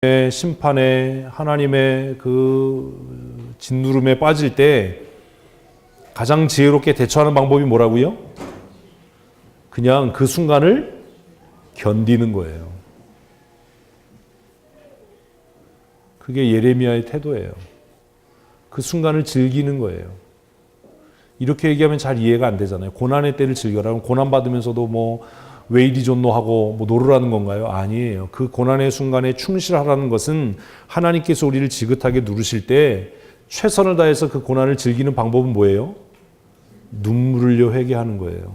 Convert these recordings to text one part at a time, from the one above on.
심판에 하나님의 그 진누름에 빠질 때 가장 지혜롭게 대처하는 방법이 뭐라고요? 그냥 그 순간을 견디는 거예요. 그게 예레미야의 태도예요. 그 순간을 즐기는 거예요. 이렇게 얘기하면 잘 이해가 안 되잖아요. 고난의 때를 즐겨라. 고난 받으면서도 뭐 왜 이리 좋노 하고 뭐 노르라는 건가요? 아니에요. 그 고난의 순간에 충실하라는 것은 하나님께서 우리를 지긋하게 누르실 때 최선을 다해서 그 고난을 즐기는 방법은 뭐예요? 눈물 흘려 회개하는 거예요.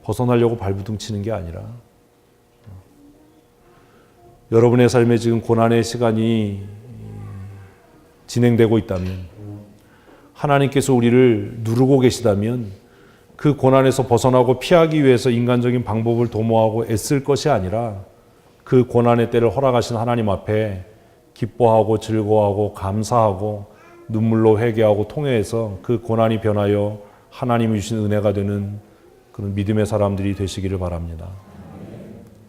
벗어나려고 발부둥 치는 게 아니라. 여러분의 삶에 지금 고난의 시간이 진행되고 있다면, 하나님께서 우리를 누르고 계시다면 그 고난에서 벗어나고 피하기 위해서 인간적인 방법을 도모하고 애쓸 것이 아니라 그 고난의 때를 허락하신 하나님 앞에 기뻐하고 즐거워하고 감사하고 눈물로 회개하고 통회해서 그 고난이 변하여 하나님이 주신 은혜가 되는 그런 믿음의 사람들이 되시기를 바랍니다.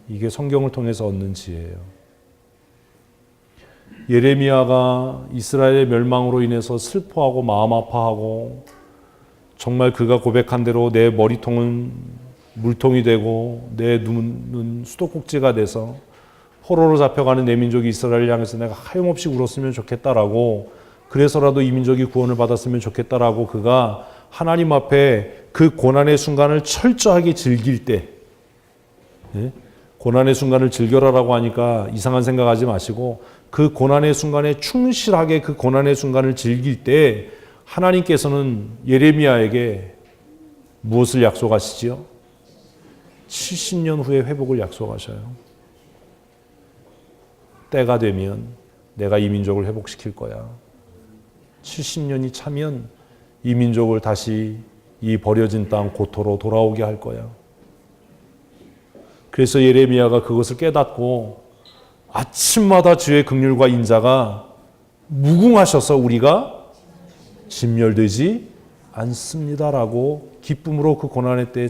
이게 성경을 통해서 얻는 지혜예요. 예레미야가 이스라엘의 멸망으로 인해서 슬퍼하고 마음 아파하고 정말 그가 고백한 대로 내 머리통은 물통이 되고 내 눈은 수도꼭지가 돼서 포로로 잡혀가는 내 민족이 이스라엘을 향해서 내가 하염없이 울었으면 좋겠다라고, 그래서라도 이 민족이 구원을 받았으면 좋겠다라고 그가 하나님 앞에 그 고난의 순간을 철저하게 즐길 때, 고난의 순간을 즐겨라라고 하니까 이상한 생각하지 마시고 그 고난의 순간에 충실하게 그 고난의 순간을 즐길 때 하나님께서는 예레미야에게 무엇을 약속하시지요? 70년 후에 회복을 약속하셔요. 때가 되면 내가 이 민족을 회복시킬 거야. 70년이 차면 이 민족을 다시 이 버려진 땅 고토로 돌아오게 할 거야. 그래서 예레미야가 그것을 깨닫고 아침마다 주의 긍휼과 인자가 무궁하셔서 우리가 진멸되지 않습니다라고 기쁨으로 그 고난의 때에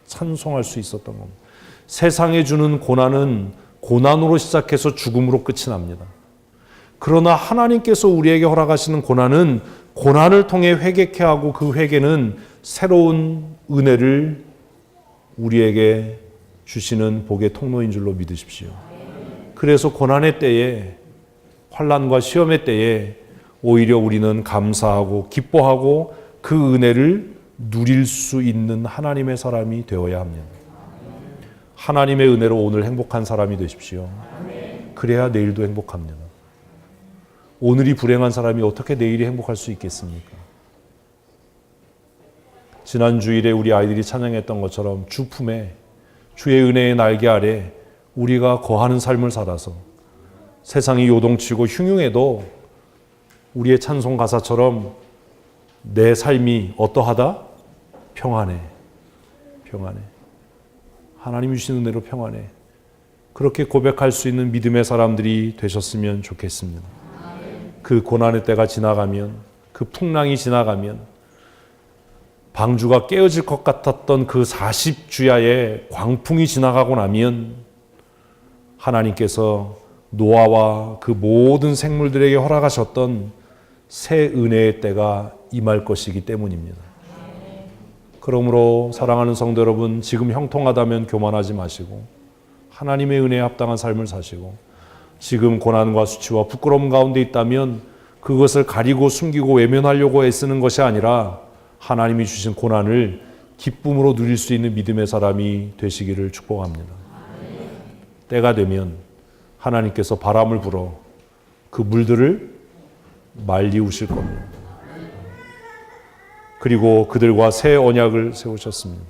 찬송할 수 있었던 겁니다. 세상에 주는 고난은 고난으로 시작해서 죽음으로 끝이 납니다. 그러나 하나님께서 우리에게 허락하시는 고난은 고난을 통해 회개케 하고 그 회개는 새로운 은혜를 우리에게 주시는 복의 통로인 줄로 믿으십시오. 그래서 고난의 때에, 환난과 시험의 때에 오히려 우리는 감사하고 기뻐하고 그 은혜를 누릴 수 있는 하나님의 사람이 되어야 합니다. 하나님의 은혜로 오늘 행복한 사람이 되십시오. 그래야 내일도 행복합니다. 오늘이 불행한 사람이 어떻게 내일이 행복할 수 있겠습니까? 지난 주일에 우리 아이들이 찬양했던 것처럼 주 품에 주의 은혜의 날개 아래 우리가 거하는 삶을 살아서 세상이 요동치고 흉흉해도 우리의 찬송 가사처럼 내 삶이 어떠하다? 평안해. 평안해. 하나님이 주신 은혜로 평안해. 그렇게 고백할 수 있는 믿음의 사람들이 되셨으면 좋겠습니다. 그 고난의 때가 지나가면, 그 풍랑이 지나가면, 방주가 깨어질 것 같았던 그 40주야의 광풍이 지나가고 나면 하나님께서 노아와 그 모든 생물들에게 허락하셨던 새 은혜의 때가 임할 것이기 때문입니다. 그러므로 사랑하는 성도 여러분, 지금 형통하다면 교만하지 마시고 하나님의 은혜에 합당한 삶을 사시고, 지금 고난과 수치와 부끄러움 가운데 있다면 그것을 가리고 숨기고 외면하려고 애쓰는 것이 아니라 하나님이 주신 고난을 기쁨으로 누릴 수 있는 믿음의 사람이 되시기를 축복합니다. 때가 되면 하나님께서 바람을 불어 그 물들을 말리우실 겁니다. 그리고 그들과 새 언약을 세우셨습니다.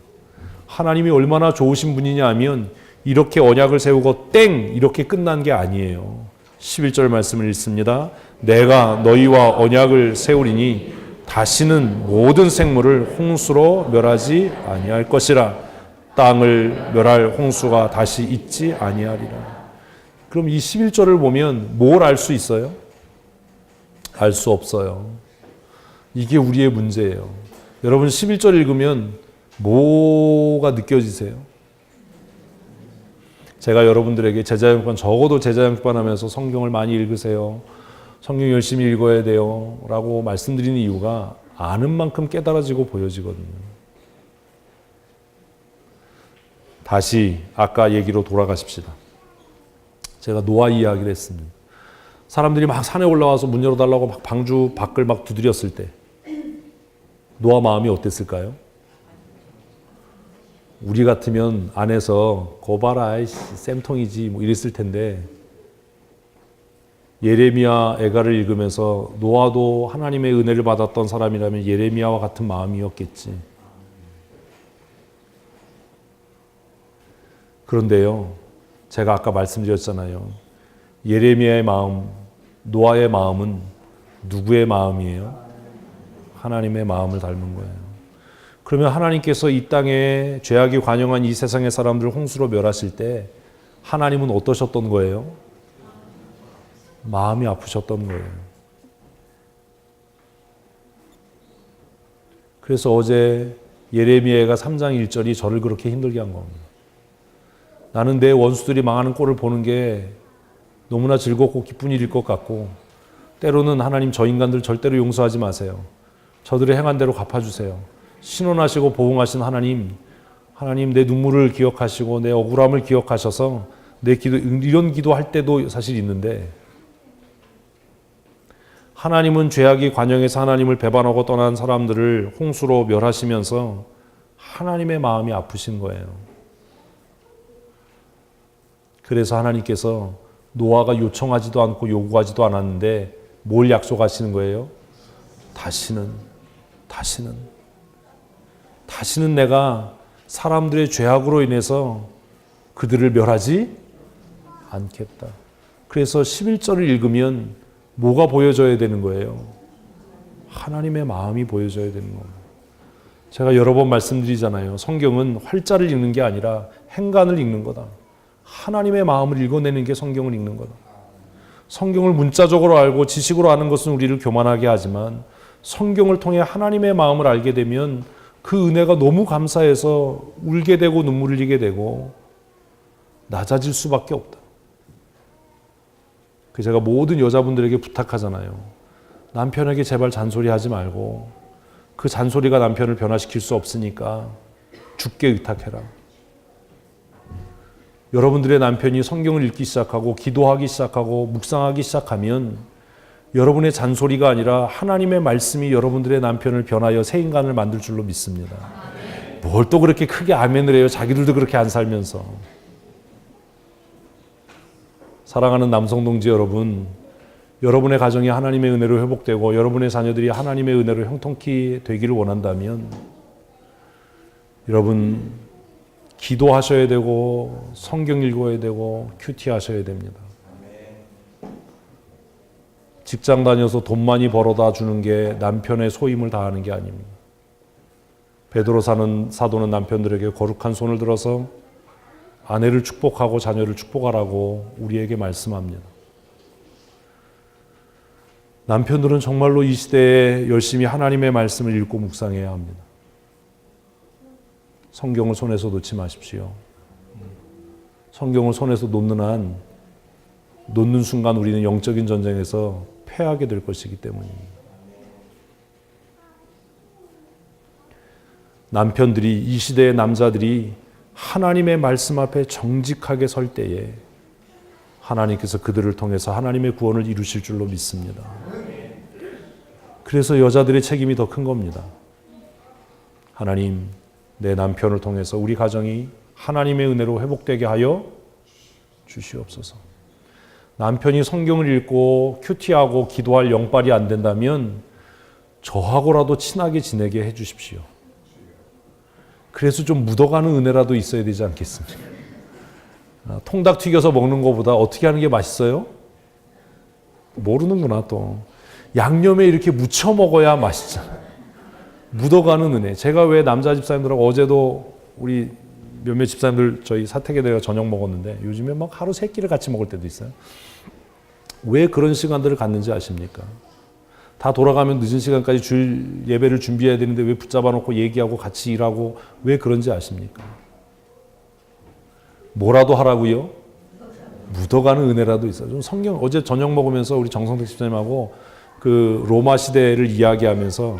하나님이 얼마나 좋으신 분이냐 하면 이렇게 언약을 세우고 땡! 이렇게 끝난 게 아니에요. 11절 말씀을 읽습니다. 내가 너희와 언약을 세우리니 다시는 모든 생물을 홍수로 멸하지 아니할 것이라. 땅을 멸할 홍수가 다시 있지 아니하리라. 그럼 이 11절을 보면 뭘 알 수 있어요? 알 수 없어요. 이게 우리의 문제예요. 여러분 11절 읽으면 뭐가 느껴지세요? 제가 여러분들에게 제자연권, 적어도 제자연권 하면서 성경을 많이 읽으세요. 성경 열심히 읽어야 돼요. 라고 말씀드리는 이유가 아는 만큼 깨달아지고 보여지거든요. 다시 아까 얘기로 돌아가십시다. 제가 노아 이야기를 했습니다. 사람들이 막 산에 올라와서 문 열어달라고 막 방주 밖을 막 두드렸을 때 노아 마음이 어땠을까요? 우리 같으면 안에서 거봐라 아이씨 쌤통이지 뭐 이랬을 텐데 예레미야 애가를 읽으면서 노아도 하나님의 은혜를 받았던 사람이라면 예레미야와 같은 마음이었겠지. 그런데요, 제가 아까 말씀드렸잖아요. 예레미야의 마음, 노아의 마음은 누구의 마음이에요? 하나님의 마음을 닮은 거예요. 그러면 하나님께서 이 땅에 죄악이 관영한 이 세상의 사람들을 홍수로 멸하실 때 하나님은 어떠셨던 거예요? 마음이 아프셨던 거예요. 그래서 어제 예레미야가 3장 1절이 저를 그렇게 힘들게 한 겁니다. 나는 내 원수들이 망하는 꼴을 보는 게 너무나 즐겁고 기쁜 일일 것 같고 때로는 하나님 저 인간들 절대로 용서하지 마세요. 저들의 행한 대로 갚아주세요. 신원하시고 보응하신 하나님 내 눈물을 기억하시고 내 억울함을 기억하셔서 내 기도, 이런 기도할 때도 사실 있는데 하나님은 죄악이 관영해서 하나님을 배반하고 떠난 사람들을 홍수로 멸하시면서 하나님의 마음이 아프신 거예요. 그래서 하나님께서 노아가 요청하지도 않고 요구하지도 않았는데 뭘 약속하시는 거예요? 다시는 내가 사람들의 죄악으로 인해서 그들을 멸하지 않겠다. 그래서 11절을 읽으면 뭐가 보여져야 되는 거예요? 하나님의 마음이 보여져야 되는 겁니다. 제가 여러 번 말씀드리잖아요. 성경은 활자를 읽는 게 아니라 행간을 읽는 거다. 하나님의 마음을 읽어내는 게 성경을 읽는 거다. 성경을 문자적으로 알고 지식으로 아는 것은 우리를 교만하게 하지만 성경을 통해 하나님의 마음을 알게 되면 그 은혜가 너무 감사해서 울게 되고 눈물 흘리게 되고 낮아질 수밖에 없다. 제가 모든 여자분들에게 부탁하잖아요. 남편에게 제발 잔소리하지 말고 그 잔소리가 남편을 변화시킬 수 없으니까 주께 의탁해라. 여러분들의 남편이 성경을 읽기 시작하고 기도하기 시작하고 묵상하기 시작하면 여러분의 잔소리가 아니라 하나님의 말씀이 여러분들의 남편을 변하여 새 인간을 만들 줄로 믿습니다. 뭘 또 그렇게 크게 아멘을 해요. 자기들도 그렇게 안 살면서. 사랑하는 남성 동지 여러분, 여러분의 가정이 하나님의 은혜로 회복되고 여러분의 자녀들이 하나님의 은혜로 형통케 되기를 원한다면 여러분 기도하셔야 되고 성경 읽어야 되고 큐티 하셔야 됩니다. 직장 다녀서 돈 많이 벌어다 주는 게 남편의 소임을 다하는 게 아닙니다. 베드로 사도는 남편들에게 거룩한 손을 들어서 아내를 축복하고 자녀를 축복하라고 우리에게 말씀합니다. 남편들은 정말로 이 시대에 열심히 하나님의 말씀을 읽고 묵상해야 합니다. 성경을 손에서 놓지 마십시오. 성경을 손에서 놓는 순간 우리는 영적인 전쟁에서 패하게 될 것이기 때문입니다. 남편들이, 이 시대의 남자들이 하나님의 말씀 앞에 정직하게 설 때에 하나님께서 그들을 통해서 하나님의 구원을 이루실 줄로 믿습니다. 그래서 여자들의 책임이 더 큰 겁니다. 하나님, 내 남편을 통해서 우리 가정이 하나님의 은혜로 회복되게 하여 주시옵소서. 남편이 성경을 읽고 큐티하고 기도할 영빨이 안 된다면 저하고라도 친하게 지내게 해 주십시오. 그래서 좀 묻어가는 은혜라도 있어야 되지 않겠습니까? 통닭 튀겨서 먹는 것보다 어떻게 하는 게 맛있어요? 모르는구나 또. 양념에 이렇게 묻혀 먹어야 맛있잖아요. 묻어가는 은혜. 제가 왜 남자 집사님들하고 어제도 우리 몇몇 집사님들 저희 사택에 내가 저녁 먹었는데 요즘에 막 하루 3끼를 같이 먹을 때도 있어요. 왜 그런 시간들을 갖는지 아십니까? 다 돌아가면 늦은 시간까지 주일 예배를 준비해야 되는데 왜 붙잡아 놓고 얘기하고 같이 일하고 왜 그런지 아십니까? 뭐라도 하라고요? 묻어가는 은혜라도 있어요. 좀 성경 어제 저녁 먹으면서 우리 정성택 집사님하고 그 로마 시대를 이야기하면서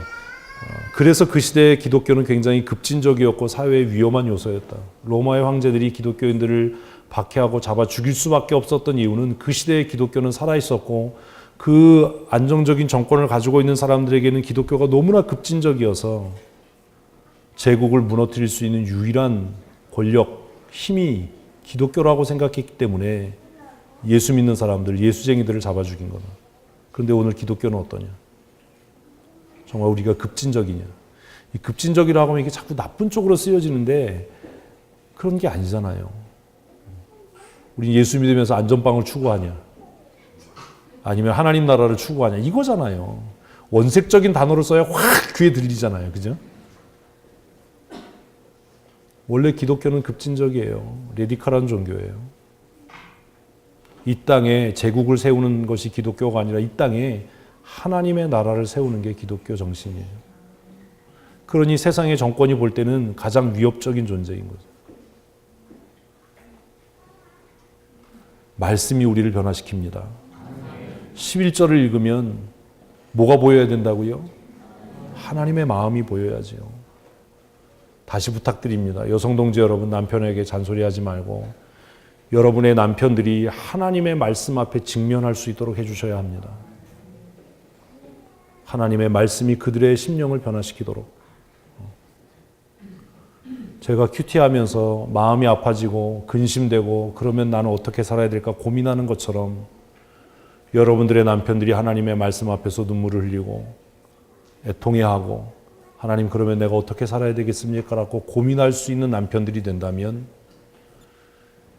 그래서 그 시대의 기독교는 굉장히 급진적이었고 사회의 위험한 요소였다. 로마의 황제들이 기독교인들을 박해하고 잡아 죽일 수밖에 없었던 이유는 그 시대의 기독교는 살아있었고 그 안정적인 정권을 가지고 있는 사람들에게는 기독교가 너무나 급진적이어서 제국을 무너뜨릴 수 있는 유일한 권력, 힘이 기독교라고 생각했기 때문에 예수 믿는 사람들, 예수쟁이들을 잡아 죽인 거다. 그런데 오늘 기독교는 어떠냐? 정말 우리가 급진적이냐? 이 급진적이라고 하면 이게 자꾸 나쁜 쪽으로 쓰여지는데 그런 게 아니잖아요. 우리 예수 믿으면서 안전빵을 추구하냐? 아니면 하나님 나라를 추구하냐? 이거잖아요. 원색적인 단어를 써야 확 귀에 들리잖아요. 그죠? 원래 기독교는 급진적이에요. 레디컬한 종교예요. 이 땅에 제국을 세우는 것이 기독교가 아니라 이 땅에 하나님의 나라를 세우는 게 기독교 정신이에요. 그러니 세상의 정권이 볼 때는 가장 위협적인 존재인 거죠. 말씀이 우리를 변화시킵니다. 11절을 읽으면 뭐가 보여야 된다고요? 하나님의 마음이 보여야지요. 다시 부탁드립니다. 여성 동지 여러분, 남편에게 잔소리하지 말고 여러분의 남편들이 하나님의 말씀 앞에 직면할 수 있도록 해주셔야 합니다. 하나님의 말씀이 그들의 심령을 변화시키도록. 제가 큐티하면서 마음이 아파지고 근심되고 그러면 나는 어떻게 살아야 될까 고민하는 것처럼 여러분들의 남편들이 하나님의 말씀 앞에서 눈물을 흘리고 애통해하고 하나님 그러면 내가 어떻게 살아야 되겠습니까? 라고 고민할 수 있는 남편들이 된다면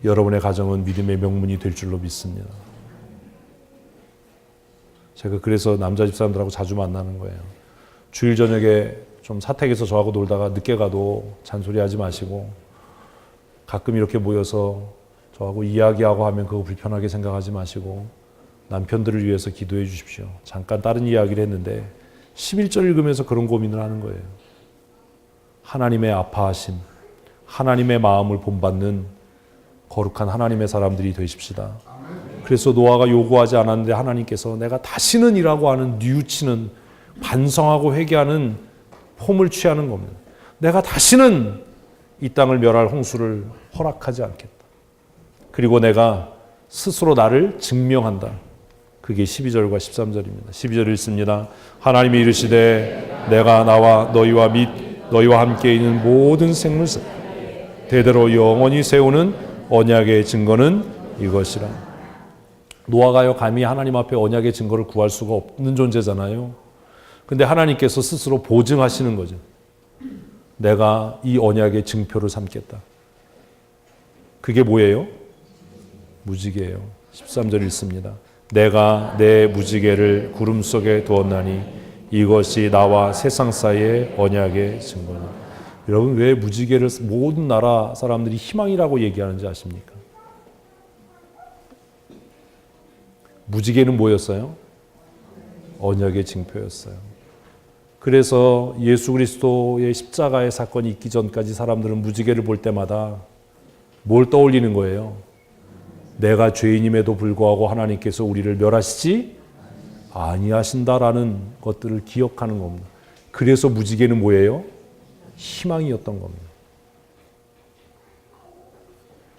여러분의 가정은 믿음의 명문이 될 줄로 믿습니다. 제가 그래서 남자 집사람들하고 자주 만나는 거예요. 주일 저녁에 좀 사택에서 저하고 놀다가 늦게 가도 잔소리하지 마시고 가끔 이렇게 모여서 저하고 이야기하고 하면 그거 불편하게 생각하지 마시고 남편들을 위해서 기도해 주십시오. 잠깐 다른 이야기를 했는데 11절 읽으면서 그런 고민을 하는 거예요. 하나님의 아파하심, 하나님의 마음을 본받는 거룩한 하나님의 사람들이 되십시다. 그래서 노아가 요구하지 않았는데 하나님께서 내가 다시는 이라고 하는 뉘우치는 반성하고 회개하는 폼을 취하는 겁니다. 내가 다시는 이 땅을 멸할 홍수를 허락하지 않겠다. 그리고 내가 스스로 나를 증명한다. 그게 12절과 13절입니다. 12절 읽습니다. 하나님이 이르시되 내가 나와 너희와 및 너희와 함께 있는 모든 생물들 대대로 영원히 세우는 언약의 증거는 이것이라. 노아가요 감히 하나님 앞에 언약의 증거를 구할 수가 없는 존재잖아요. 근데 하나님께서 스스로 보증하시는 거죠. 내가 이 언약의 증표를 삼겠다. 그게 뭐예요? 무지개예요. 13절 읽습니다. 내가 내 무지개를 구름 속에 두었나니 이것이 나와 세상 사이의 언약의 증거다. 여러분 왜 무지개를 모든 나라 사람들이 희망이라고 얘기하는지 아십니까? 무지개는 뭐였어요? 언약의 증표였어요. 그래서 예수 그리스도의 십자가의 사건이 있기 전까지 사람들은 무지개를 볼 때마다 뭘 떠올리는 거예요? 내가 죄인임에도 불구하고 하나님께서 우리를 멸하시지 아니하신다라는 것들을 기억하는 겁니다. 그래서 무지개는 뭐예요? 희망이었던 겁니다.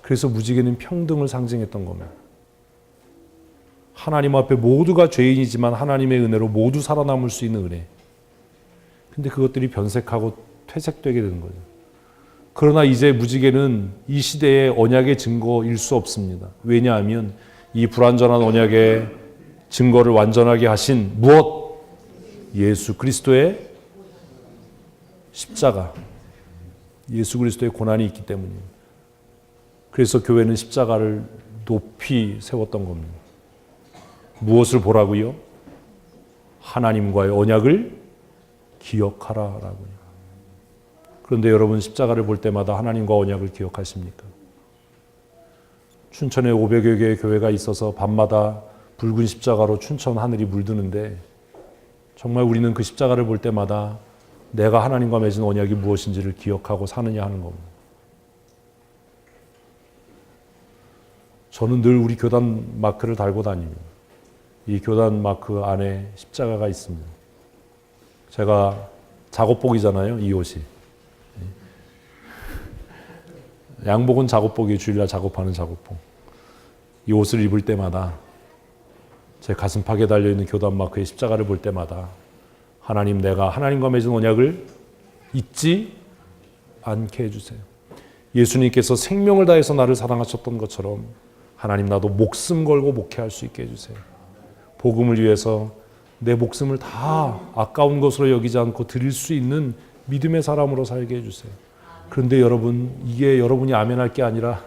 그래서 무지개는 평등을 상징했던 겁니다. 하나님 앞에 모두가 죄인이지만 하나님의 은혜로 모두 살아남을 수 있는 은혜. 근데 그것들이 변색하고 퇴색되게 되는 거죠. 그러나 이제 무지개는 이 시대의 언약의 증거일 수 없습니다. 왜냐하면 이 불완전한 언약의 증거를 완전하게 하신 무엇? 예수 그리스도의 십자가. 예수 그리스도의 고난이 있기 때문입니다. 그래서 교회는 십자가를 높이 세웠던 겁니다. 무엇을 보라고요? 하나님과의 언약을 기억하라라고요. 그런데 여러분 십자가를 볼 때마다 하나님과 언약을 기억하십니까? 춘천에 500여 개의 교회가 있어서 밤마다 붉은 십자가로 춘천 하늘이 물드는데 정말 우리는 그 십자가를 볼 때마다 내가 하나님과 맺은 언약이 무엇인지를 기억하고 사느냐 하는 겁니다. 저는 늘 우리 교단 마크를 달고 다닙니다. 이 교단 마크 안에 십자가가 있습니다. 제가 작업복이잖아요, 이 옷이. 양복은 작업복이에요. 주일날 작업하는 작업복. 이 옷을 입을 때마다 제 가슴팍에 달려있는 교단 마크의 십자가를 볼 때마다 하나님, 내가 하나님과 맺은 언약을 잊지 않게 해주세요. 예수님께서 생명을 다해서 나를 사랑하셨던 것처럼 하나님, 나도 목숨 걸고 목회할 수 있게 해주세요. 복음을 위해서 내 목숨을 다 아까운 것으로 여기지 않고 드릴 수 있는 믿음의 사람으로 살게 해주세요. 그런데 여러분, 이게 여러분이 아멘할 게 아니라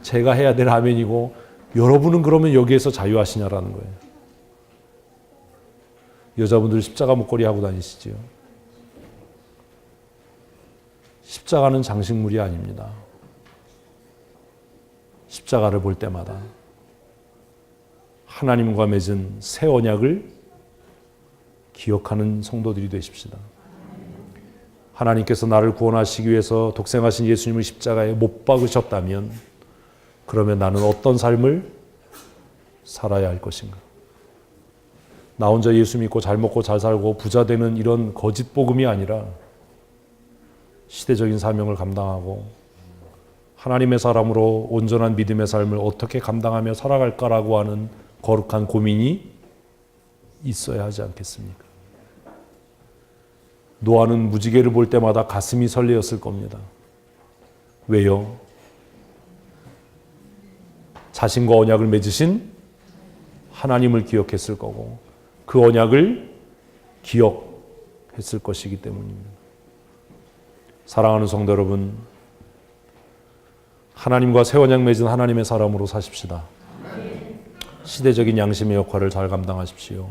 제가 해야 될 아멘이고, 여러분은 그러면 여기에서 자유하시냐라는 거예요. 여자분들 십자가 목걸이 하고 다니시지요. 십자가는 장식물이 아닙니다. 십자가를 볼 때마다 하나님과 맺은 새 언약을 기억하는 성도들이 되십시다. 하나님께서 나를 구원하시기 위해서 독생하신 예수님을 십자가에 못 박으셨다면 그러면 나는 어떤 삶을 살아야 할 것인가? 나 혼자 예수 믿고 잘 먹고 잘 살고 부자 되는 이런 거짓 복음이 아니라 시대적인 사명을 감당하고 하나님의 사람으로 온전한 믿음의 삶을 어떻게 감당하며 살아갈까라고 하는 거룩한 고민이 있어야 하지 않겠습니까? 노아는 무지개를 볼 때마다 가슴이 설레었을 겁니다. 왜요? 자신과 언약을 맺으신 하나님을 기억했을 거고 그 언약을 기억했을 것이기 때문입니다. 사랑하는 성도 여러분, 하나님과 새 언약 맺은 하나님의 사람으로 사십시다. 시대적인 양심의 역할을 잘 감당하십시오.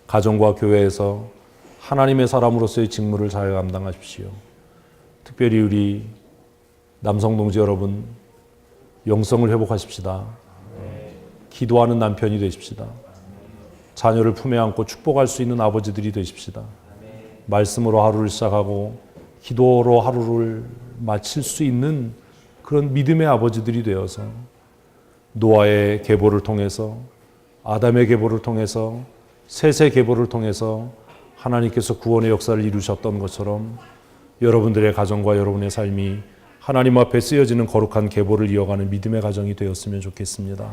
가정과 교회에서 하나님의 사람으로서의 직무를 잘 감당하십시오. 특별히 우리 남성 동지 여러분, 영성을 회복하십시다. 기도하는 남편이 되십시다. 자녀를 품에 안고 축복할 수 있는 아버지들이 되십시다. 말씀으로 하루를 시작하고 기도로 하루를 마칠 수 있는 그런 믿음의 아버지들이 되어서 노아의 계보를 통해서, 아담의 계보를 통해서, 셋의 계보를 통해서 하나님께서 구원의 역사를 이루셨던 것처럼 여러분들의 가정과 여러분의 삶이 하나님 앞에 쓰여지는 거룩한 계보를 이어가는 믿음의 가정이 되었으면 좋겠습니다.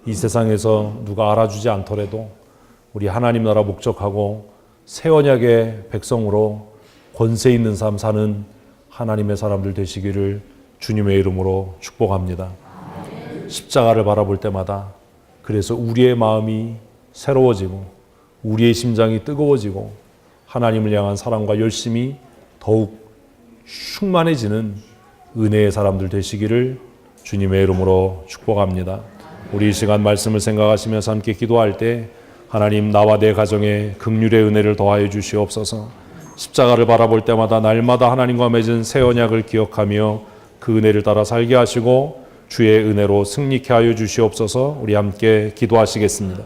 이 세상에서 누가 알아주지 않더라도 우리 하나님 나라 목적하고 새 언약의 백성으로 권세 있는 삶 사는 하나님의 사람들 되시기를 주님의 이름으로 축복합니다. 십자가를 바라볼 때마다 그래서 우리의 마음이 새로워지고 우리의 심장이 뜨거워지고 하나님을 향한 사랑과 열심이 더욱 충만해지는 은혜의 사람들 되시기를 주님의 이름으로 축복합니다. 우리 이 시간 말씀을 생각하시면서 함께 기도할 때 하나님, 나와 내 가정에 긍휼의 은혜를 더하여 주시옵소서. 십자가를 바라볼 때마다 날마다 하나님과 맺은 새 언약을 기억하며 그 은혜를 따라 살게 하시고 주의 은혜로 승리케 하여 주시옵소서. 우리 함께 기도하시겠습니다.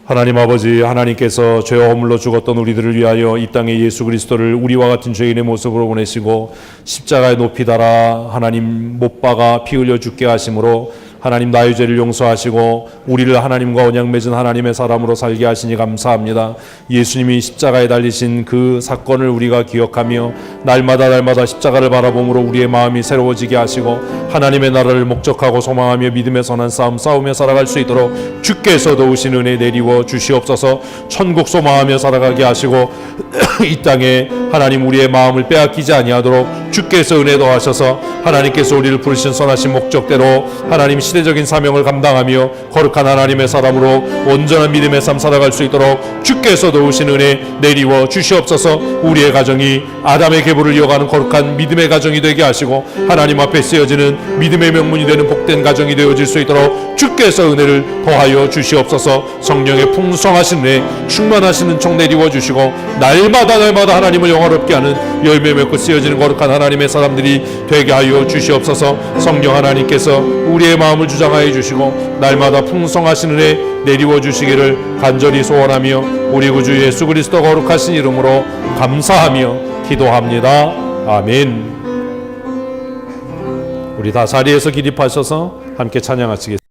하나님 아버지, 하나님께서 죄와 허물로 죽었던 우리들을 위하여 이 땅에 예수 그리스도를 우리와 같은 죄인의 모습으로 보내시고 십자가에 높이 달아 하나님 못 박아 피 흘려 죽게 하심으로 하나님 나의 죄를 용서하시고 우리를 하나님과 언약 맺은 하나님의 사람으로 살게 하시니 감사합니다. 예수님이 십자가에 달리신 그 사건을 우리가 기억하며 날마다 십자가를 바라봄으로 우리의 마음이 새로워지게 하시고 하나님의 나라를 목적하고 소망하며 믿음의 선한 싸움 싸우며 살아갈 수 있도록 주께서 도우신 은혜 내리워 주시옵소서. 천국 소망하며 살아가게 하시고 이 땅에 하나님 우리의 마음을 빼앗기지 아니하도록 주께서 은혜 더하셔서 하나님께서 우리를 부르신 선하신 목적대로 하나님 시대적인 사명을 감당하며 거룩한 하나님의 사람으로 온전한 믿음의 삶 살아갈 수 있도록 주께서 도우신 은혜 내리워 주시옵소서. 우리의 가정이 아담의 계보를 이어가는 거룩한 믿음의 가정이 되게 하시고 하나님 앞에 쓰여지는 믿음의 명문이 되는 복된 가정이 되어질 수 있도록 주께서 은혜를 더하여 주시옵소서. 성령의 풍성하신 은혜 충만하신 은총 내리워 주시고 날마다 하나님을 영화롭게 하는 열매 맺고 쓰여지는 거룩한 하나님의 사람들이 되게 하여 주시옵소서. 성령 하나님께서 우리의 마음을 주장하여 주시고 날마다 풍성하신 은혜 내리워 주시기를 간절히 소원하며 우리 구주 예수 그리스도 거룩하신 이름으로 감사하며 기도합니다. 아멘. 우리 다 자리에서 기립하셔서 함께 찬양하시겠습니다.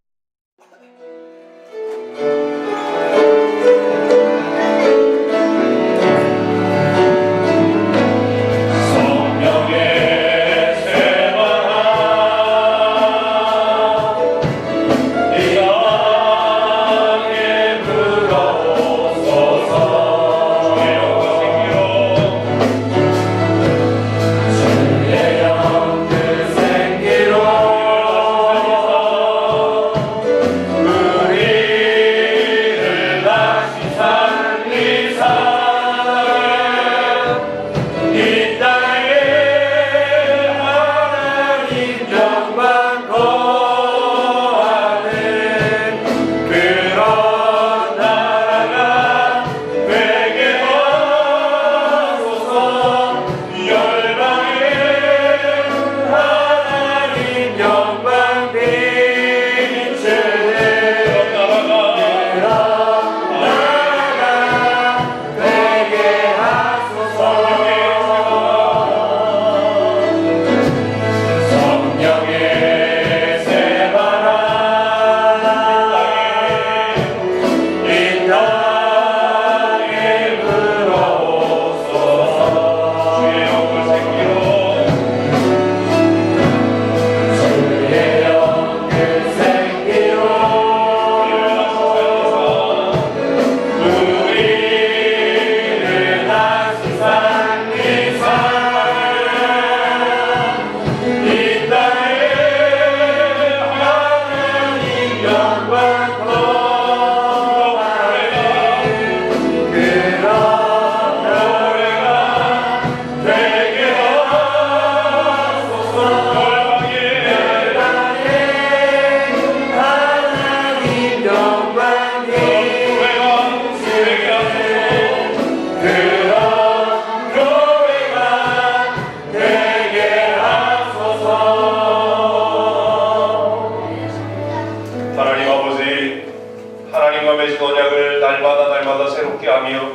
하나님과 맺은 언약을 날마다 새롭게 하며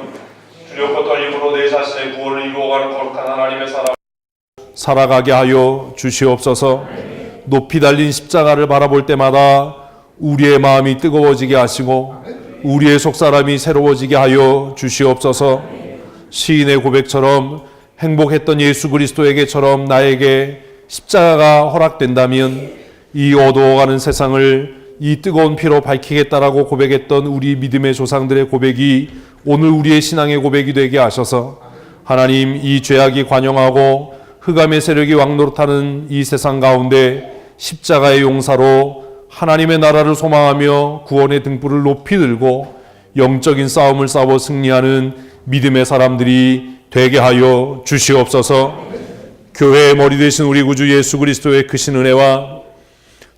두렵고 떨림으로 내 자신의 구원을 이루어가는 거룩한 하나님의 사람 살아가게 하여 주시옵소서. 높이 달린 십자가를 바라볼 때마다 우리의 마음이 뜨거워지게 하시고 우리의 속사람이 새로워지게 하여 주시옵소서. 시인의 고백처럼 행복했던 예수 그리스도에게처럼 나에게 십자가가 허락된다면 이 어두워가는 세상을 이 뜨거운 피로 밝히겠다라고 고백했던 우리 믿음의 조상들의 고백이 오늘 우리의 신앙의 고백이 되게 하셔서 하나님, 이 죄악이 관영하고 흑암의 세력이 왕노릇하는 이 세상 가운데 십자가의 용사로 하나님의 나라를 소망하며 구원의 등불을 높이 들고 영적인 싸움을 싸워 승리하는 믿음의 사람들이 되게 하여 주시옵소서. 교회의 머리 되신 우리 구주 예수 그리스도의 크신 은혜와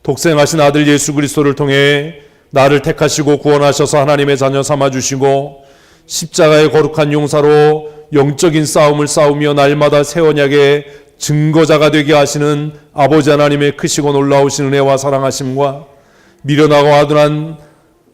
독생하신 아들 예수 그리스도를 통해 나를 택하시고 구원하셔서 하나님의 자녀 삼아주시고 십자가의 거룩한 용사로 영적인 싸움을 싸우며 날마다 새 언약의 증거자가 되게 하시는 아버지 하나님의 크시고 놀라우신 은혜와 사랑하심과 미련하고 아둔한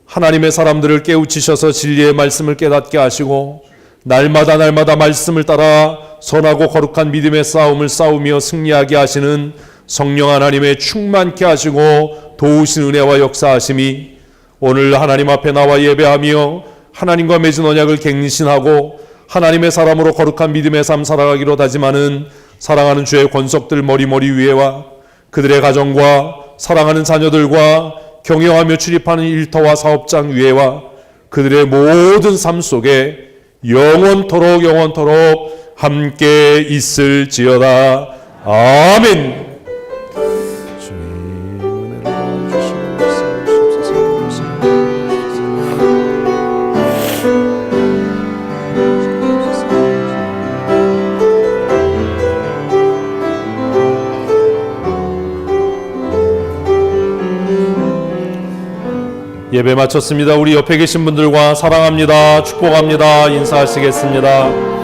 하나님의 사람들을 깨우치셔서 진리의 말씀을 깨닫게 하시고 날마다 말씀을 따라 선하고 거룩한 믿음의 싸움을 싸우며 승리하게 하시는 성령 하나님의 충만케 하시고 도우신 은혜와 역사하심이 오늘 하나님 앞에 나와 예배하며 하나님과 맺은 언약을 갱신하고 하나님의 사람으로 거룩한 믿음의 삶 살아가기로 다짐하는 사랑하는 주의 권속들 머리 위에와 그들의 가정과 사랑하는 자녀들과 경영하며 출입하는 일터와 사업장 위에와 그들의 모든 삶 속에 영원토록 함께 있을지어다. 아멘. 예배 마쳤습니다. 우리 옆에 계신 분들과 사랑합니다, 축복합니다 인사하시겠습니다.